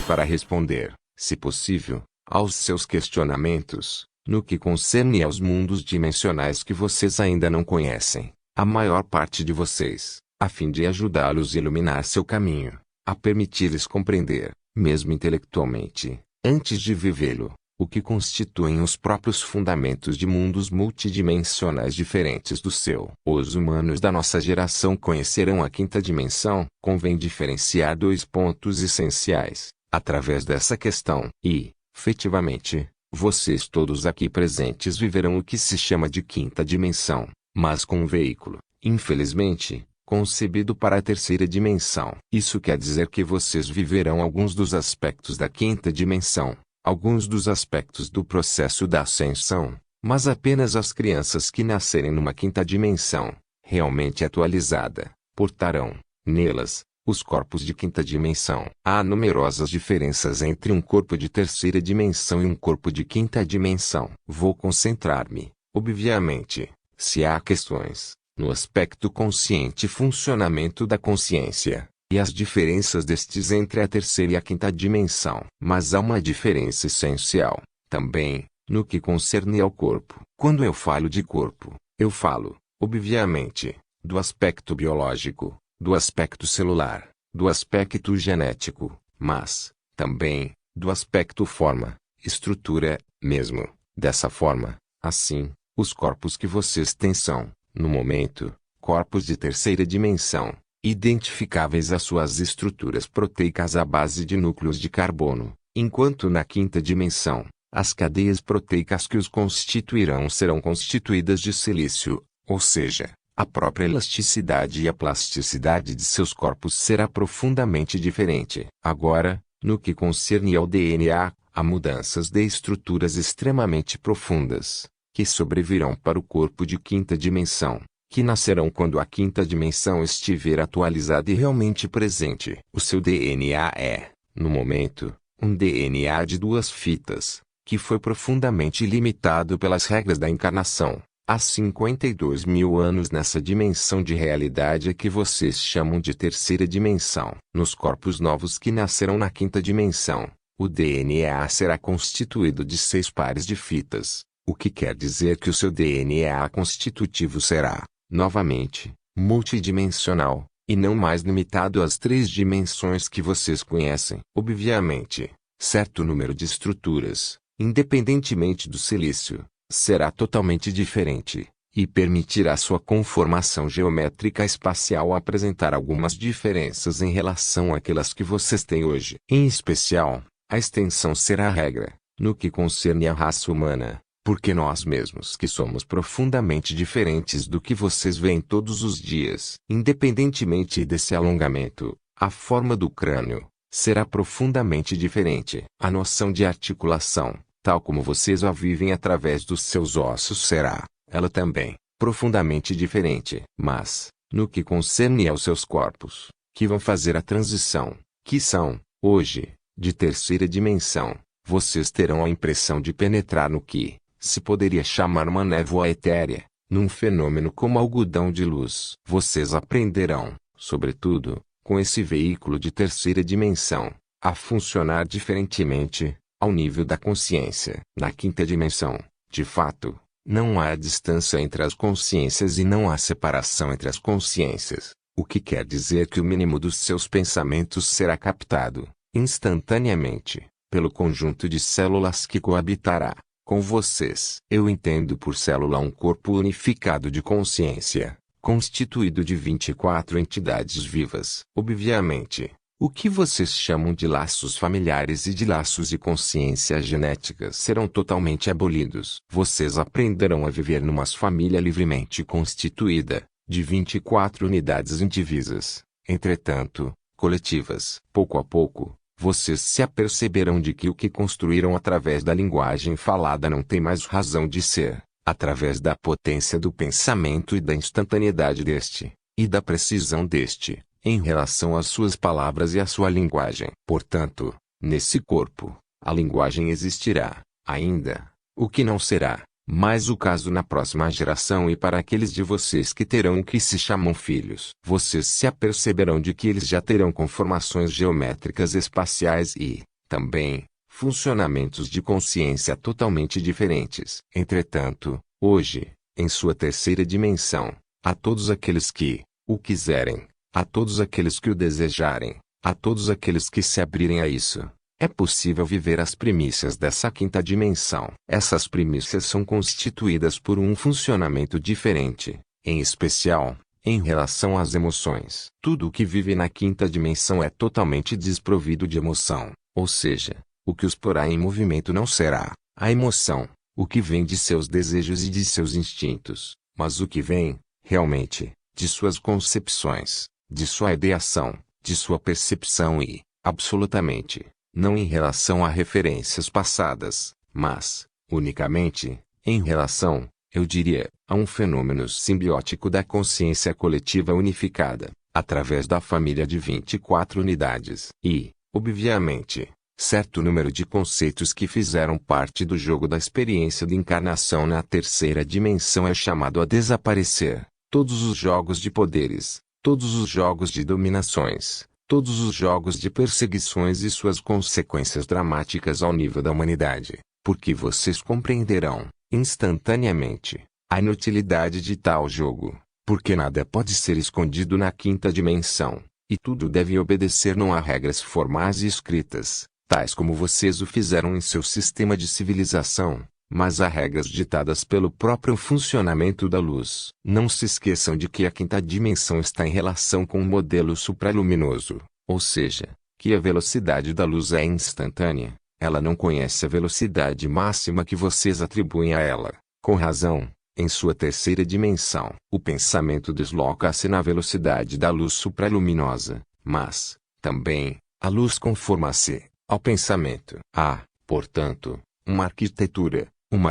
para responder, se possível, aos seus questionamentos, no que concerne aos mundos dimensionais que vocês ainda não conhecem, a maior parte de vocês, a fim de ajudá-los a iluminar seu caminho, a permitir-lhes compreender, mesmo intelectualmente, antes de vivê-lo, o que constituem os próprios fundamentos de mundos multidimensionais diferentes do seu. Os humanos da nossa geração conhecerão a quinta dimensão. Convém diferenciar dois pontos essenciais, através dessa questão, e, efetivamente, vocês todos aqui presentes viverão o que se chama de quinta dimensão, mas com um veículo, infelizmente, concebido para a terceira dimensão. Isso quer dizer que vocês viverão alguns dos aspectos da quinta dimensão, alguns dos aspectos do processo da ascensão, mas apenas as crianças que nascerem numa quinta dimensão, realmente atualizada, portarão, nelas, os corpos de quinta dimensão. Há numerosas diferenças entre um corpo de terceira dimensão e um corpo de quinta dimensão. Vou concentrar-me, obviamente, se há questões, no aspecto consciente e funcionamento da consciência, e as diferenças destes entre a terceira e a quinta dimensão. Mas há uma diferença essencial, também, no que concerne ao corpo. Quando eu falo de corpo, eu falo, obviamente, do aspecto biológico, do aspecto celular, do aspecto genético, mas, também, do aspecto forma, estrutura, mesmo. Dessa forma, assim, os corpos que vocês têm são, no momento, corpos de terceira dimensão, identificáveis às suas estruturas proteicas à base de núcleos de carbono, enquanto na quinta dimensão, as cadeias proteicas que os constituirão serão constituídas de silício, ou seja, a própria elasticidade e a plasticidade de seus corpos será profundamente diferente. Agora, no que concerne ao DNA, há mudanças de estruturas extremamente profundas, que sobrevirão para o corpo de quinta dimensão, que nascerão quando a quinta dimensão estiver atualizada e realmente presente. O seu DNA é, no momento, um DNA de duas fitas, que foi profundamente limitado pelas regras da encarnação. Há 52 mil anos nessa dimensão de realidade que vocês chamam de terceira dimensão. Nos corpos novos que nascerão na quinta dimensão, o DNA será constituído de 6 pares de fitas, o que quer dizer que o seu DNA constitutivo será, novamente, multidimensional, e não mais limitado às 3 dimensões que vocês conhecem. Obviamente, certo número de estruturas, independentemente do silício, será totalmente diferente, e permitirá sua conformação geométrica espacial apresentar algumas diferenças em relação àquelas que vocês têm hoje. Em especial, a extensão será a regra, no que concerne à raça humana, porque nós mesmos que somos profundamente diferentes do que vocês veem todos os dias. Independentemente desse alongamento, a forma do crânio será profundamente diferente. A noção de articulação, tal como vocês a vivem através dos seus ossos, será, ela também, profundamente diferente. Mas, no que concerne aos seus corpos, que vão fazer a transição, que são, hoje, de terceira dimensão, vocês terão a impressão de penetrar no que se poderia chamar uma névoa etérea, num fenômeno como algodão de luz. Vocês aprenderão, sobretudo, com esse veículo de terceira dimensão, a funcionar diferentemente, ao nível da consciência. Na quinta dimensão, de fato, não há distância entre as consciências e não há separação entre as consciências, o que quer dizer que o mínimo dos seus pensamentos será captado, instantaneamente, pelo conjunto de células que coabitará com vocês. Eu entendo por célula um corpo unificado de consciência, constituído de 24 entidades vivas. Obviamente, o que vocês chamam de laços familiares e de laços de consciência genética serão totalmente abolidos. Vocês aprenderão a viver numa família livremente constituída, de 24 unidades indivisas, entretanto, coletivas. Pouco a pouco, vocês se aperceberão de que o que construíram através da linguagem falada não tem mais razão de ser, através da potência do pensamento e da instantaneidade deste, e da precisão deste, em relação às suas palavras e à sua linguagem. Portanto, nesse corpo, a linguagem existirá, ainda, o que não será mais o caso na próxima geração e para aqueles de vocês que terão o que se chamam filhos. Vocês se aperceberão de que eles já terão conformações geométricas espaciais e, também, funcionamentos de consciência totalmente diferentes. Entretanto, hoje, em sua terceira dimensão, a todos aqueles que o quiserem, a todos aqueles que o desejarem, a todos aqueles que se abrirem a isso, é possível viver as primícias dessa quinta dimensão. Essas primícias são constituídas por um funcionamento diferente, em especial, em relação às emoções. Tudo o que vive na quinta dimensão é totalmente desprovido de emoção, ou seja, o que os porá em movimento não será a emoção, o que vem de seus desejos e de seus instintos, mas o que vem, realmente, de suas concepções, de sua ideação, de sua percepção e, absolutamente, não em relação a referências passadas, mas, unicamente, em relação, eu diria, a um fenômeno simbiótico da consciência coletiva unificada, através da família de 24 unidades, e, obviamente, certo número de conceitos que fizeram parte do jogo da experiência de encarnação na terceira dimensão é chamado a desaparecer. Todos os jogos de poderes, todos os jogos de dominações, todos os jogos de perseguições e suas consequências dramáticas ao nível da humanidade, porque vocês compreenderão, instantaneamente, a inutilidade de tal jogo, porque nada pode ser escondido na quinta dimensão, e tudo deve obedecer não a regras formais e escritas, tais como vocês o fizeram em seu sistema de civilização, mas a regras ditadas pelo próprio funcionamento da luz. Não se esqueçam de que a quinta dimensão está em relação com o modelo supraluminoso, ou seja, que a velocidade da luz é instantânea, ela não conhece a velocidade máxima que vocês atribuem a ela. Com razão, em sua terceira dimensão, o pensamento desloca-se na velocidade da luz supraluminosa, mas, também, a luz conforma-se ao pensamento. Há, portanto, uma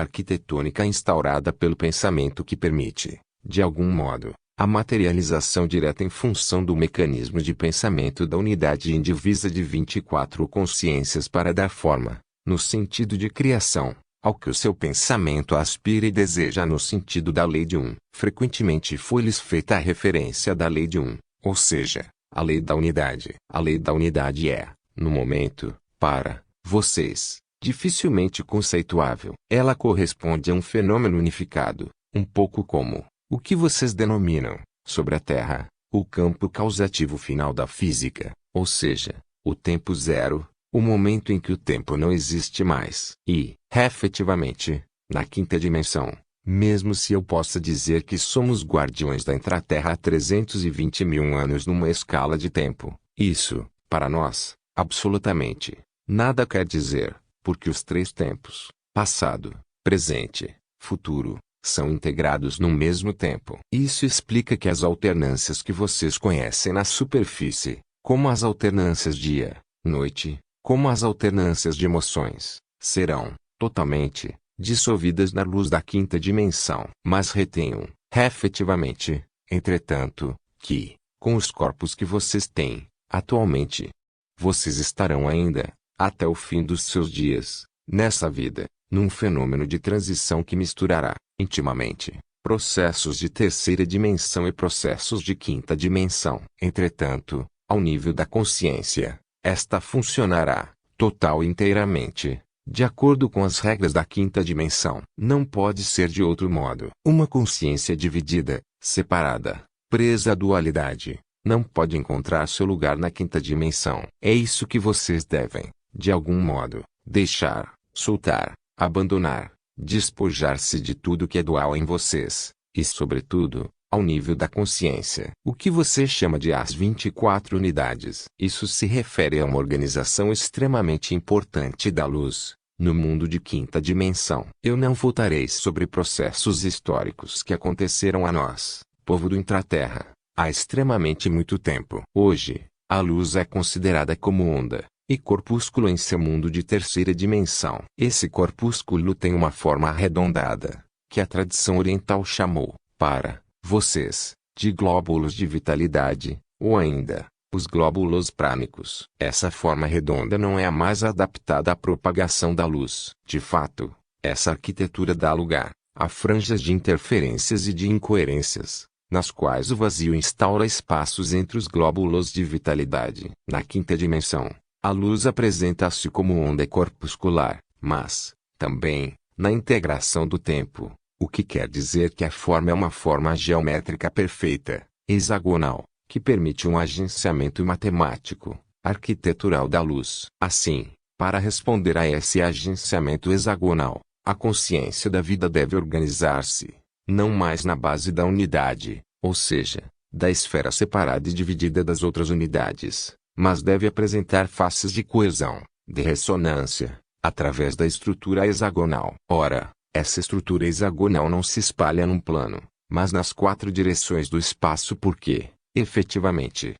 arquitetônica instaurada pelo pensamento que permite, de algum modo, a materialização direta em função do mecanismo de pensamento da unidade indivisa de 24 consciências para dar forma, no sentido de criação, ao que o seu pensamento aspira e deseja no sentido da lei de um. Frequentemente foi-lhes feita a referência da lei de um, ou seja, a lei da unidade. A lei da unidade é, no momento, para vocês, dificilmente conceituável. Ela corresponde a um fenômeno unificado, um pouco como o que vocês denominam, sobre a Terra, o campo causativo final da física, ou seja, o tempo zero, o momento em que o tempo não existe mais. E, efetivamente, na quinta dimensão, mesmo se eu possa dizer que somos guardiões da intraterra há 320 mil anos numa escala de tempo, isso, para nós, absolutamente, nada quer dizer, porque os três tempos, passado, presente, futuro, são integrados num mesmo tempo. Isso explica que as alternâncias que vocês conhecem na superfície, como as alternâncias dia, noite, como as alternâncias de emoções, serão, totalmente, dissolvidas na luz da quinta dimensão. Mas retenham, efetivamente, entretanto, que, com os corpos que vocês têm, atualmente, vocês estarão ainda, até o fim dos seus dias, nessa vida, num fenômeno de transição que misturará, intimamente, processos de terceira dimensão e processos de quinta dimensão. Entretanto, ao nível da consciência, esta funcionará, total e inteiramente, de acordo com as regras da quinta dimensão. Não pode ser de outro modo. Uma consciência dividida, separada, presa à dualidade, não pode encontrar seu lugar na quinta dimensão. É isso que vocês devem, de algum modo, deixar, soltar, abandonar, despojar-se de tudo que é dual em vocês, e sobretudo, ao nível da consciência. O que você chama de as 24 unidades. Isso se refere a uma organização extremamente importante da luz, no mundo de quinta dimensão. Eu não voltarei sobre processos históricos que aconteceram a nós, povo do intraterra, há extremamente muito tempo. Hoje, a luz é considerada como onda e corpúsculo em seu mundo de terceira dimensão. Esse corpúsculo tem uma forma arredondada, que a tradição oriental chamou, para vocês, de glóbulos de vitalidade, ou ainda, os glóbulos prânicos. Essa forma redonda não é a mais adaptada à propagação da luz. De fato, essa arquitetura dá lugar a franjas de interferências e de incoerências, nas quais o vazio instaura espaços entre os glóbulos de vitalidade. Na quinta dimensão, A luz apresenta-se como onda corpuscular, mas, também, na integração do tempo, o que quer dizer que a forma é uma forma geométrica perfeita, hexagonal, que permite um agenciamento matemático, arquitetural da luz. Assim, para responder a esse agenciamento hexagonal, a consciência da vida deve organizar-se, não mais na base da unidade, ou seja, da esfera separada e dividida das outras unidades, mas deve apresentar faces de coesão, de ressonância, através da estrutura hexagonal. Ora, essa estrutura hexagonal não se espalha num plano, mas nas 4 direções do espaço porque, efetivamente,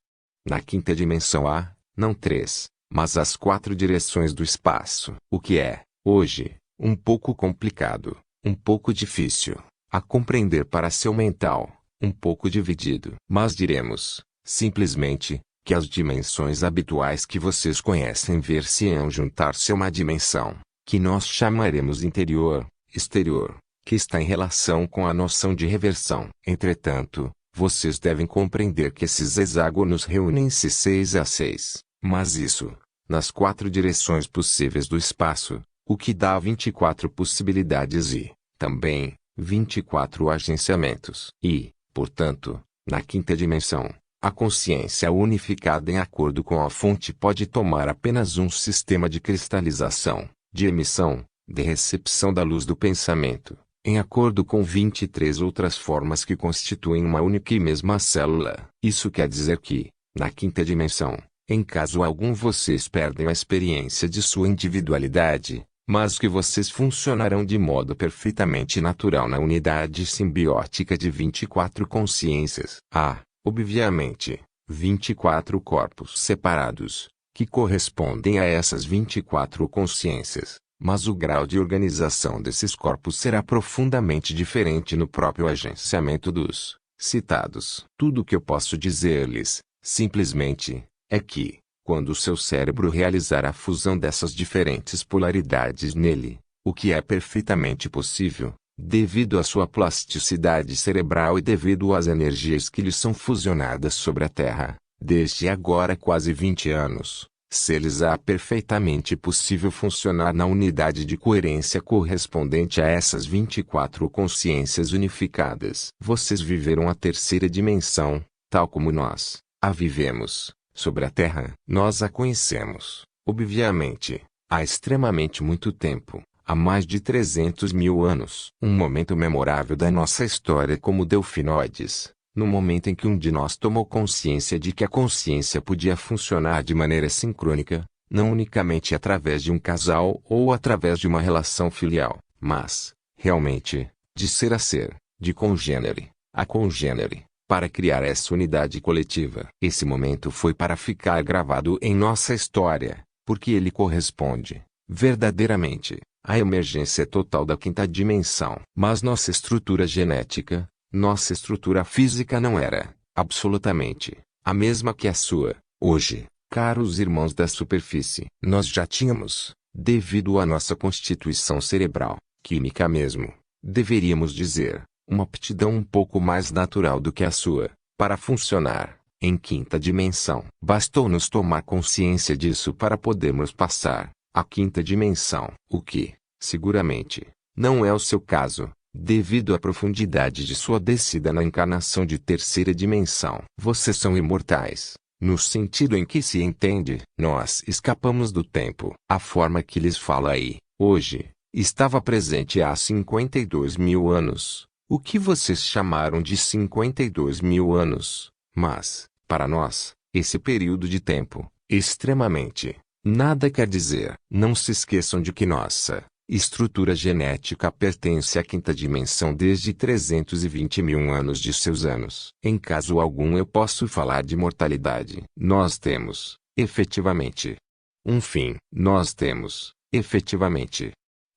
na quinta dimensão há, não 3, mas as 4 direções do espaço. O que é, hoje, um pouco complicado, um pouco difícil a compreender para seu mental, um pouco dividido. Mas diremos, simplesmente, que as dimensões habituais que vocês conhecem ver-se-ão juntar-se a uma dimensão, que nós chamaremos interior, exterior, que está em relação com a noção de reversão. Entretanto, vocês devem compreender que esses hexágonos reúnem-se 6 a 6, mas isso, nas 4 direções possíveis do espaço, o que dá 24 possibilidades e, também, 24 agenciamentos. E, portanto, na quinta dimensão, a consciência unificada em acordo com a fonte pode tomar apenas um sistema de cristalização, de emissão, de recepção da luz do pensamento, em acordo com 23 outras formas que constituem uma única e mesma célula. Isso quer dizer que, na quinta dimensão, em caso algum vocês perdem a experiência de sua individualidade, mas que vocês funcionarão de modo perfeitamente natural na unidade simbiótica de 24 consciências. Há, obviamente, 24 corpos separados, que correspondem a essas 24 consciências, mas o grau de organização desses corpos será profundamente diferente no próprio agenciamento dos citados. Tudo o que eu posso dizer-lhes, simplesmente, é que, quando o seu cérebro realizar a fusão dessas diferentes polaridades nele, o que é perfeitamente possível, devido à sua plasticidade cerebral e devido às energias que lhe são fusionadas sobre a Terra, desde agora quase 20 anos, se-lhes há perfeitamente possível funcionar na unidade de coerência correspondente a essas 24 consciências unificadas. Vocês viveram a terceira dimensão, tal como nós a vivemos, sobre a Terra. Nós a conhecemos, obviamente, há extremamente muito tempo, há mais de 300 mil anos. Um momento memorável da nossa história como delfinoides, no momento em que um de nós tomou consciência de que a consciência podia funcionar de maneira sincrônica, não unicamente através de um casal ou através de uma relação filial, mas, realmente, de ser a ser, de congênere a congênere, para criar essa unidade coletiva. Esse momento foi para ficar gravado em nossa história, porque ele corresponde, verdadeiramente, à emergência total da quinta dimensão. Mas nossa estrutura genética, nossa estrutura física não era, absolutamente, a mesma que a sua. Hoje, caros irmãos da superfície, nós já tínhamos, devido à nossa constituição cerebral, química mesmo, deveríamos dizer, uma aptidão um pouco mais natural do que a sua, para funcionar, em quinta dimensão. Bastou-nos tomar consciência disso para podermos passar, à quinta dimensão. O que, seguramente, não é o seu caso, devido à profundidade de sua descida na encarnação de terceira dimensão. Vocês são imortais, no sentido em que se entende. Nós escapamos do tempo. A forma que lhes falo aí, hoje, estava presente há 52 mil anos. O que vocês chamaram de 52 mil anos, mas, para nós, esse período de tempo, extremamente, nada quer dizer. Não se esqueçam de que nossa estrutura genética pertence à quinta dimensão desde 320 mil anos de seus anos. Em caso algum eu posso falar de mortalidade. Nós temos, efetivamente, um fim. Nós temos, efetivamente,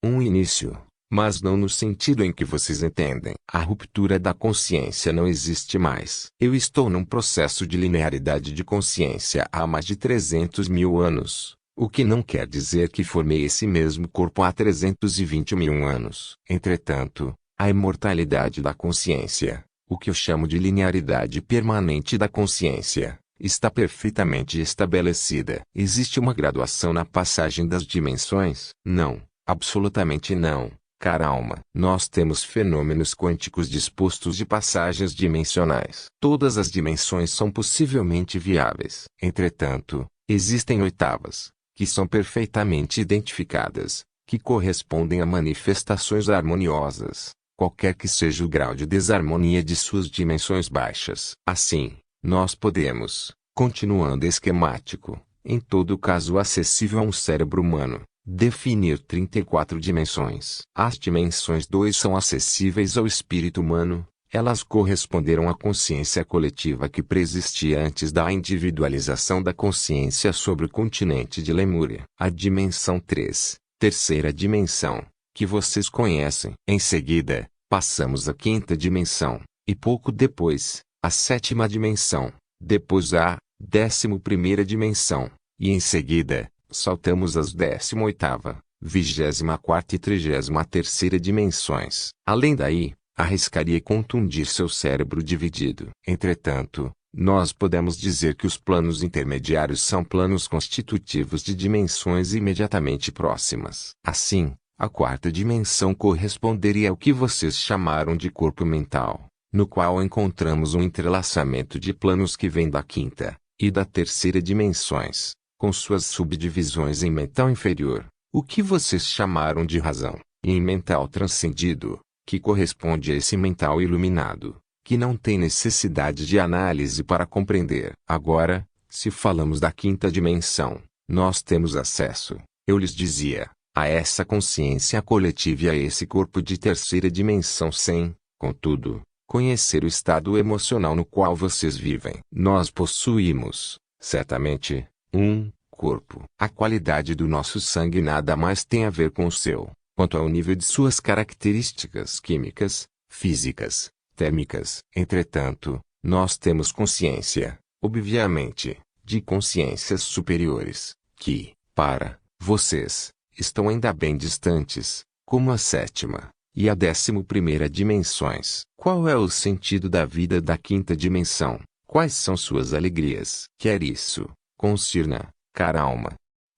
um início. Mas não no sentido em que vocês entendem. A ruptura da consciência não existe mais. Eu estou num processo de linearidade de consciência há mais de 300 mil anos, o que não quer dizer que formei esse mesmo corpo há 320 mil anos. Entretanto, a imortalidade da consciência, o que eu chamo de linearidade permanente da consciência, está perfeitamente estabelecida. Existe uma graduação na passagem das dimensões? Não, absolutamente não, cara alma. Nós temos fenômenos quânticos dispostos de passagens dimensionais. Todas as dimensões são possivelmente viáveis. Entretanto, existem oitavas, que são perfeitamente identificadas, que correspondem a manifestações harmoniosas, qualquer que seja o grau de desarmonia de suas dimensões baixas. Assim, nós podemos, continuando esquemático, em todo caso acessível a um cérebro humano, definir 34 dimensões. As dimensões 2 são acessíveis ao espírito humano, elas corresponderam à consciência coletiva que preexistia antes da individualização da consciência sobre o continente de Lemúria. A dimensão 3, terceira dimensão, que vocês conhecem. Em seguida, passamos à quinta dimensão, e pouco depois, à sétima dimensão, depois à 11ª dimensão, e em seguida, saltamos às 18ª, 24ª e 33ª dimensões. Além daí, arriscaria contundir seu cérebro dividido. Entretanto, nós podemos dizer que os planos intermediários são planos constitutivos de dimensões imediatamente próximas. Assim, a quarta dimensão corresponderia ao que vocês chamaram de corpo mental, no qual encontramos um entrelaçamento de planos que vem da quinta e da terceira dimensões, com suas subdivisões em mental inferior, o que vocês chamaram de razão, e em mental transcendido, que corresponde a esse mental iluminado, que não tem necessidade de análise para compreender. Agora, se falamos da quinta dimensão, nós temos acesso, eu lhes dizia, a essa consciência coletiva e a esse corpo de terceira dimensão sem, contudo, conhecer o estado emocional no qual vocês vivem. Nós possuímos, certamente, um corpo. A qualidade do nosso sangue nada mais tem a ver com o seu, quanto ao nível de suas características químicas, físicas, térmicas. Entretanto, nós temos consciência, obviamente, de consciências superiores, que, para vocês, estão ainda bem distantes, como a sétima e a 11ª dimensões. Qual é o sentido da vida da quinta dimensão? Quais são suas alegrias? Quer isso concirna, cara alma.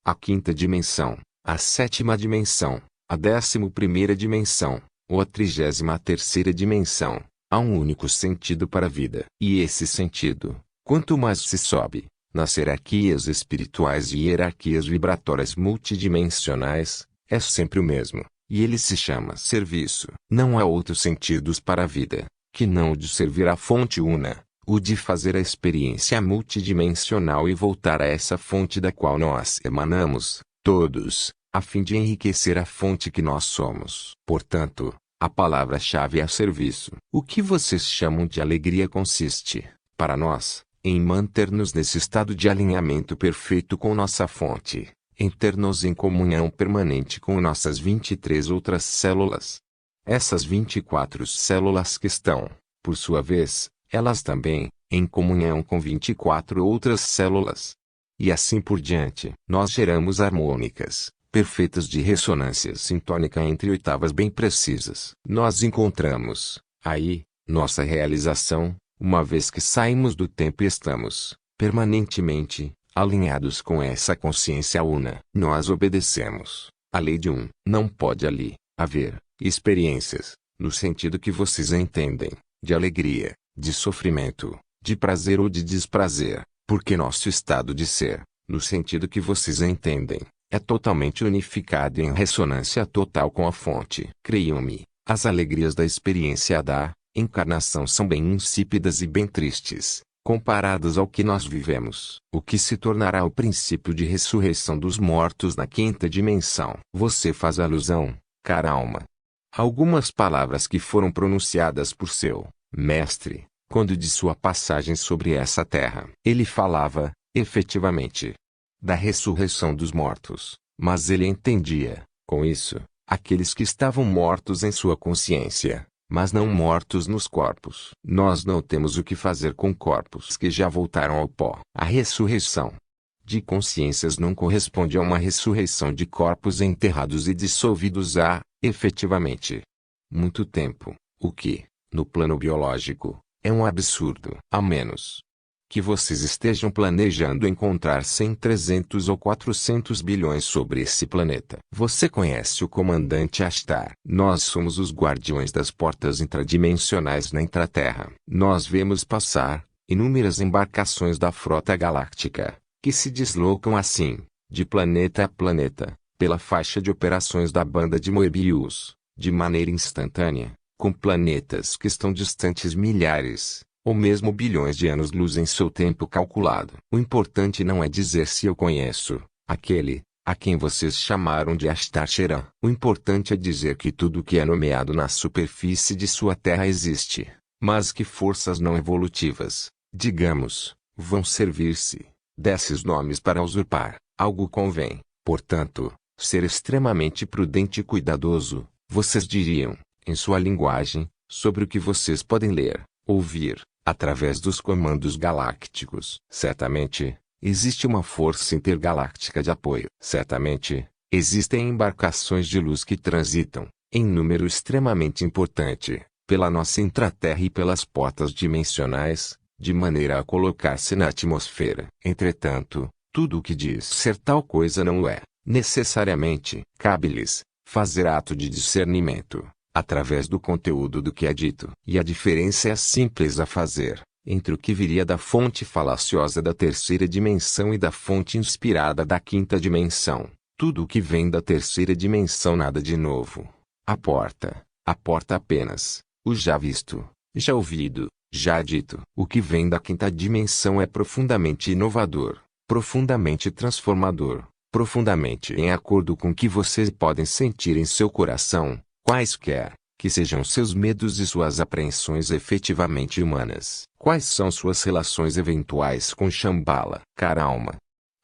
A quinta dimensão, a sétima dimensão, a 11ª dimensão, ou a 33ª dimensão, há um único sentido para a vida. E esse sentido, quanto mais se sobe, nas hierarquias espirituais e hierarquias vibratórias multidimensionais, é sempre o mesmo, e ele se chama serviço. Não há outros sentidos para a vida, que não o de servir à fonte una, o de fazer a experiência multidimensional e voltar a essa fonte da qual nós emanamos, todos, a fim de enriquecer a fonte que nós somos. Portanto, a palavra-chave é serviço. O que vocês chamam de alegria consiste, para nós, em manter-nos nesse estado de alinhamento perfeito com nossa fonte, em ter-nos em comunhão permanente com nossas 23 outras células. Essas 24 células que estão, por sua vez, elas também, em comunhão com 24 outras células. E assim por diante. Nós geramos harmônicas, perfeitas de ressonância sintônica entre oitavas bem precisas. Nós encontramos, aí, nossa realização, uma vez que saímos do tempo e estamos, permanentemente, alinhados com essa consciência una. Nós obedecemos a lei de um. Não pode ali haver experiências, no sentido que vocês entendem, de alegria, de sofrimento, de prazer ou de desprazer, porque nosso estado de ser, no sentido que vocês entendem, é totalmente unificado em ressonância total com a fonte. Creiam-me, as alegrias da experiência da encarnação são bem insípidas e bem tristes, comparadas ao que nós vivemos, o que se tornará o princípio de ressurreição dos mortos na quinta dimensão. Você faz alusão, cara alma, a algumas palavras que foram pronunciadas por seu mestre, quando de sua passagem sobre essa terra. Ele falava, efetivamente, da ressurreição dos mortos, mas ele entendia, com isso, aqueles que estavam mortos em sua consciência, mas não mortos nos corpos. Nós não temos o que fazer com corpos que já voltaram ao pó. A ressurreição de consciências não corresponde a uma ressurreição de corpos enterrados e dissolvidos há, efetivamente, muito tempo, o que, no plano biológico, é um absurdo. A menos que vocês estejam planejando encontrar 100, 300 ou 400 bilhões sobre esse planeta. Você conhece o comandante Ashtar. Nós somos os guardiões das portas intradimensionais na intraterra. Nós vemos passar inúmeras embarcações da frota galáctica, que se deslocam assim, de planeta a planeta, pela faixa de operações da banda de Moebius, de maneira instantânea, com planetas que estão distantes milhares, ou mesmo bilhões de anos-luz em seu tempo calculado. O importante não é dizer se eu conheço aquele a quem vocês chamaram de Ashtar Sheran. O importante é dizer que tudo que é nomeado na superfície de sua terra existe, mas que forças não evolutivas, digamos, vão servir-se desses nomes para usurpar algo convém, portanto, ser extremamente prudente e cuidadoso. Vocês diriam, em sua linguagem, sobre o que vocês podem ler, ouvir, através dos comandos galácticos. Certamente, existe uma força intergaláctica de apoio. Certamente, existem embarcações de luz que transitam, em número extremamente importante, pela nossa intraterra e pelas portas dimensionais, de maneira a colocar-se na atmosfera. Entretanto, tudo o que diz ser tal coisa não é, necessariamente. Cabe-lhes fazer ato de discernimento, através do conteúdo do que é dito. E a diferença é simples a fazer, entre o que viria da fonte falaciosa da terceira dimensão e da fonte inspirada da quinta dimensão. Tudo o que vem da terceira dimensão nada de novo. A porta apenas, o já visto, já ouvido, já dito. O que vem da quinta dimensão é profundamente inovador, profundamente transformador, profundamente em acordo com o que vocês podem sentir em seu coração, quaisquer que sejam seus medos e suas apreensões efetivamente humanas. Quais são suas relações eventuais com Shambhala? Cara alma.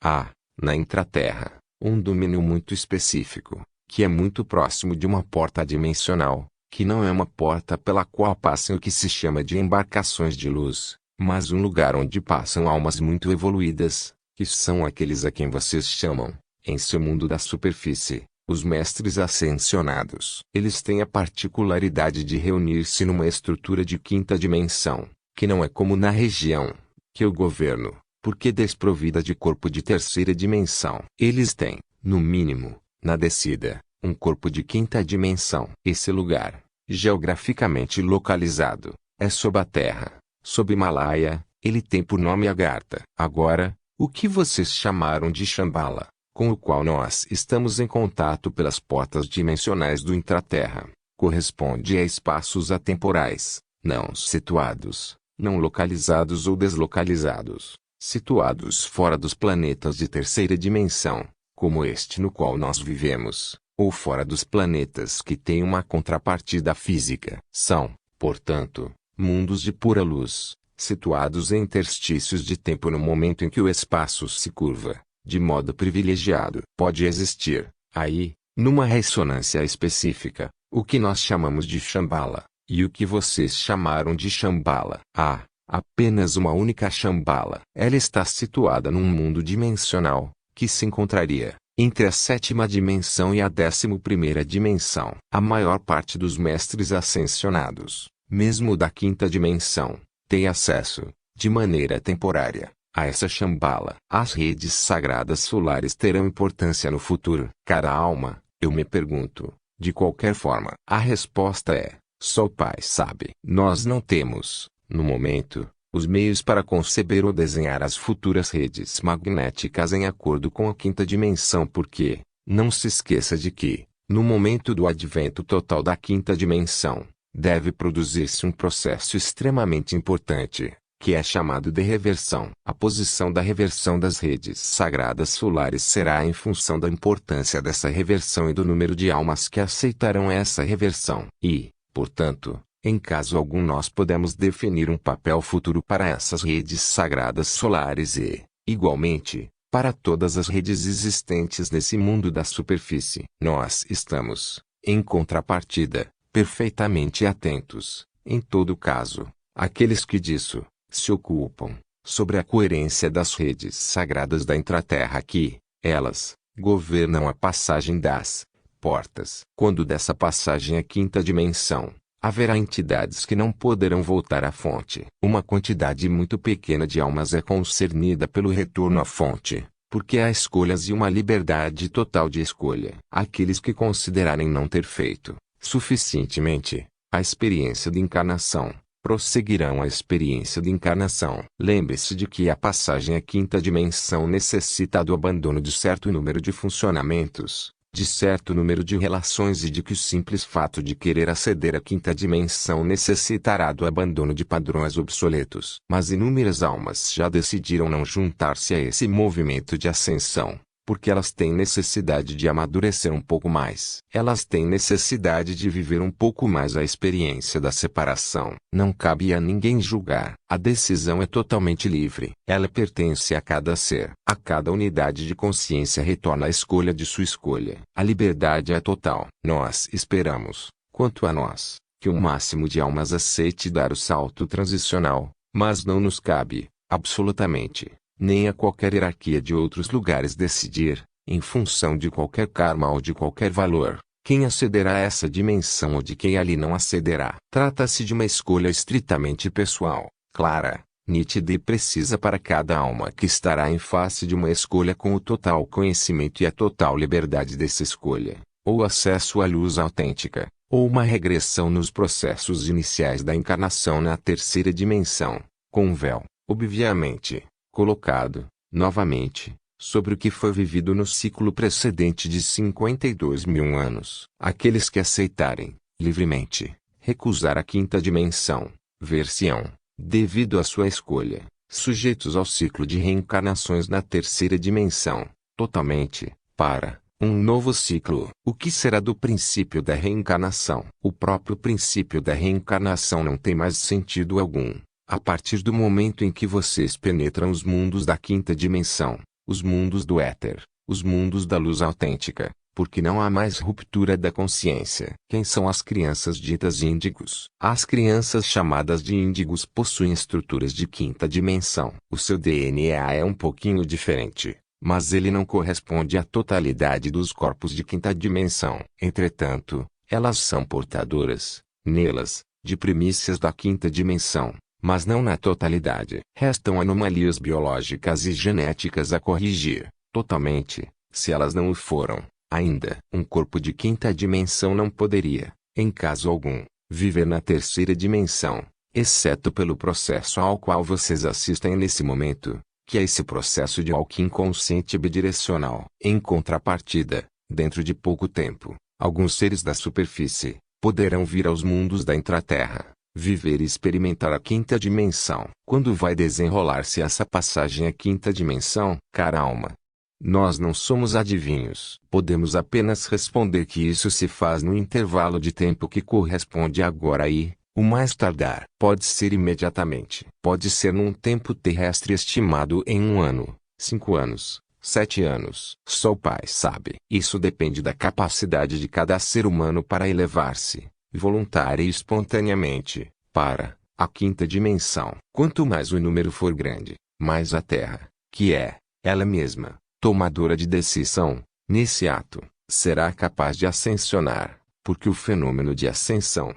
Há, na intraterra, um domínio muito específico, que é muito próximo de uma porta dimensional, que não é uma porta pela qual passam o que se chama de embarcações de luz, mas um lugar onde passam almas muito evoluídas, que são aqueles a quem vocês chamam, em seu mundo da superfície, os mestres ascensionados. Eles têm a particularidade de reunir-se numa estrutura de quinta dimensão, que não é como na região que eu governo, porque desprovida de corpo de terceira dimensão. Eles têm, no mínimo, na descida, um corpo de quinta dimensão. Esse lugar, geograficamente localizado, é sob a terra, sob Himalaia. Ele tem por nome Agartha. Agora, o que vocês chamaram de Shambhala, com o qual nós estamos em contato pelas portas dimensionais do intraterra, corresponde a espaços atemporais, não situados, não localizados ou deslocalizados, situados fora dos planetas de terceira dimensão, como este no qual nós vivemos, ou fora dos planetas que têm uma contrapartida física. São, portanto, mundos de pura luz, situados em interstícios de tempo no momento em que o espaço se curva, de modo privilegiado. Pode existir, aí, numa ressonância específica, o que nós chamamos de Shambhala, e o que vocês chamaram de Shambhala. Há apenas uma única Shambhala. Ela está situada num mundo dimensional, que se encontraria entre a sétima dimensão e a 11ª dimensão. A maior parte dos mestres ascensionados, mesmo da quinta dimensão, tem acesso, de maneira temporária, a essa Shambhala. As redes sagradas solares terão importância no futuro. Cara alma, eu me pergunto, de qualquer forma. A resposta é, só o Pai sabe. Nós não temos, no momento, os meios para conceber ou desenhar as futuras redes magnéticas em acordo com a quinta dimensão porque, não se esqueça de que, no momento do advento total da quinta dimensão, deve produzir-se um processo extremamente importante, que é chamado de reversão. A posição da reversão das redes sagradas solares será em função da importância dessa reversão e do número de almas que aceitarão essa reversão. E, portanto, em caso algum nós podemos definir um papel futuro para essas redes sagradas solares e, igualmente, para todas as redes existentes nesse mundo da superfície. Nós estamos, em contrapartida, perfeitamente atentos, em todo caso, àqueles que disso se ocupam, sobre a coerência das redes sagradas da intraterra que, elas, governam a passagem das portas. Quando dessa passagem à quinta dimensão, Haverá entidades que não poderão voltar à fonte. Uma quantidade muito pequena de almas é concernida pelo retorno à fonte, porque há escolhas e uma liberdade total de escolha. Aqueles que considerarem não ter feito suficientemente a experiência de encarnação, prosseguirão a experiência de encarnação. Lembre-se de que a passagem à quinta dimensão necessita do abandono de certo número de funcionamentos, de certo número de relações e de que o simples fato de querer aceder à quinta dimensão necessitará do abandono de padrões obsoletos. Mas inúmeras almas já decidiram não juntar-se a esse movimento de ascensão, porque elas têm necessidade de amadurecer um pouco mais. Elas têm necessidade de viver um pouco mais a experiência da separação. Não cabe a ninguém julgar. A decisão é totalmente livre. Ela pertence a cada ser. A cada unidade de consciência retorna a escolha de sua escolha. A liberdade é total. Nós esperamos, quanto a nós, que o máximo de almas aceite dar o salto transicional, mas não nos cabe, absolutamente, nem a qualquer hierarquia de outros lugares decidir, em função de qualquer karma ou de qualquer valor, quem acederá a essa dimensão ou de quem ali não acederá. Trata-se de uma escolha estritamente pessoal, clara, nítida e precisa para cada alma que estará em face de uma escolha com o total conhecimento e a total liberdade dessa escolha, ou acesso à luz autêntica, ou uma regressão nos processos iniciais da encarnação na terceira dimensão, com o véu, obviamente, colocado, novamente, sobre o que foi vivido no ciclo precedente de 52 mil anos. Aqueles que aceitarem, livremente, recusar a quinta dimensão, ver-se-ão, devido à sua escolha, sujeitos ao ciclo de reencarnações na terceira dimensão, totalmente, para um novo ciclo. O que será do princípio da reencarnação? O próprio princípio da reencarnação não tem mais sentido algum. A partir do momento em que vocês penetram os mundos da quinta dimensão, os mundos do éter, os mundos da luz autêntica, porque não há mais ruptura da consciência. Quem são as crianças ditas índigos? As crianças chamadas de índigos possuem estruturas de quinta dimensão. O seu DNA é um pouquinho diferente, mas ele não corresponde à totalidade dos corpos de quinta dimensão. Entretanto, elas são portadoras, nelas, de primícias da quinta dimensão, mas não na totalidade. Restam anomalias biológicas e genéticas a corrigir, totalmente, se elas não o foram, ainda. Um corpo de quinta dimensão não poderia, em caso algum, viver na terceira dimensão, exceto pelo processo ao qual vocês assistem nesse momento, que é esse processo de walk inconsciente bidirecional. Em contrapartida, dentro de pouco tempo, alguns seres da superfície poderão vir aos mundos da intraterra, viver e experimentar a quinta dimensão. Quando vai desenrolar-se essa passagem à quinta dimensão? Cara alma, nós não somos adivinhos. Podemos apenas responder que isso se faz no intervalo de tempo que corresponde agora e, o mais tardar, pode ser imediatamente. Pode ser num tempo terrestre estimado em 1 ano, 5 anos, 7 anos. Só o Pai sabe. Isso depende da capacidade de cada ser humano para elevar-se, voluntária e espontaneamente, para a quinta dimensão. Quanto mais o número for grande, mais a Terra, que é, ela mesma, tomadora de decisão, nesse ato, será capaz de ascensionar, porque o fenômeno de ascensão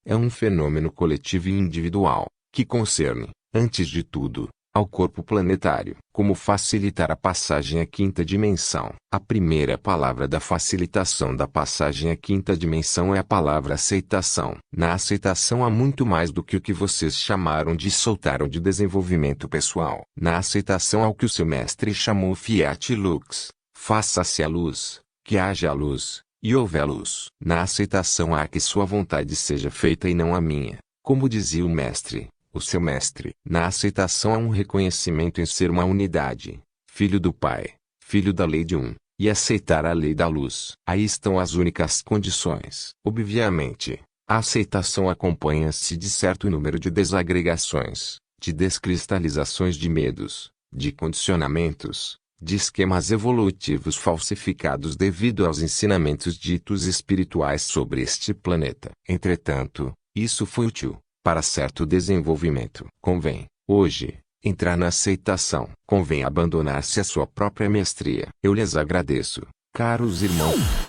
é um fenômeno coletivo e individual, que concerne, antes de tudo, ao corpo planetário. Como facilitar a passagem à quinta dimensão? A primeira palavra da facilitação da passagem à quinta dimensão é a palavra aceitação. Na aceitação há muito mais do que o que vocês chamaram de soltar ou de desenvolvimento pessoal. Na aceitação há o que o seu mestre chamou Fiat Lux, faça-se a luz, que haja a luz, e houve a luz. Na aceitação há que sua vontade seja feita e não a minha, como dizia o mestre, o seu mestre. Na aceitação há um reconhecimento em ser uma unidade, filho do Pai, filho da lei de um, e aceitar a lei da luz. Aí estão as únicas condições. Obviamente, a aceitação acompanha-se de certo número de desagregações, de descristalizações de medos, de condicionamentos, de esquemas evolutivos falsificados devido aos ensinamentos ditos espirituais sobre este planeta. Entretanto, isso foi útil para certo desenvolvimento. Convém, hoje, entrar na aceitação. Convém abandonar-se à sua própria mestria. Eu lhes agradeço, caros irmãos.